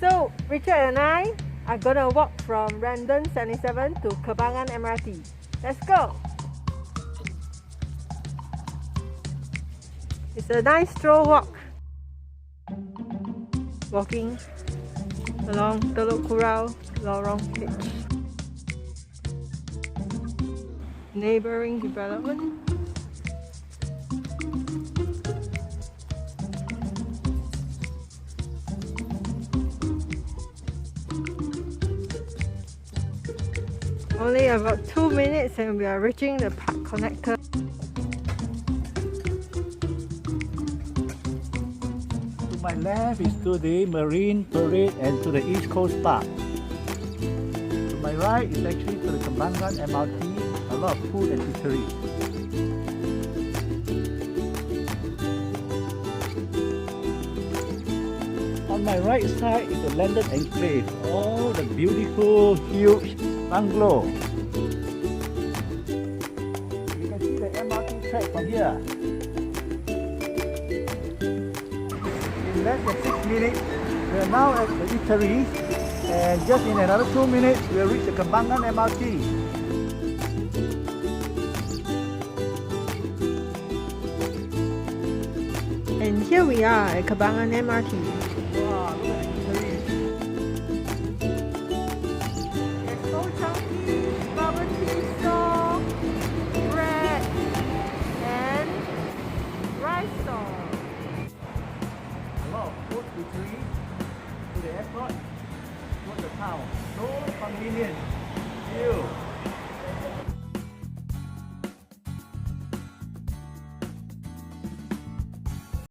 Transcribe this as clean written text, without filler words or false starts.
So Richard and I are gonna walk from Rymden 77 to Kembangan MRT. Let's go! It's a nice stroll walk. Walking along Telok Kurau, Lorong H. Neighboring development. Only about 2 minutes and we are reaching the park connector. To my left is to the Marine Parade and to the East Coast Park. To my right is actually to the Kembangan MRT, a lot of food and eateries. On my right side is the landed enclave, all the beautiful, huge bungalow. You can see the MRT track from here. In less than 6 minutes, we are now at the Eateries, and just in another 2 minutes, we'll reach the Kembangan MRT. And here we are at Kembangan MRT. Wow, look at the Eateries. It's so chunky, bubble tea store, bread, and rice store. A lot of food eateries to the airport, to the town. So convenient. Ew.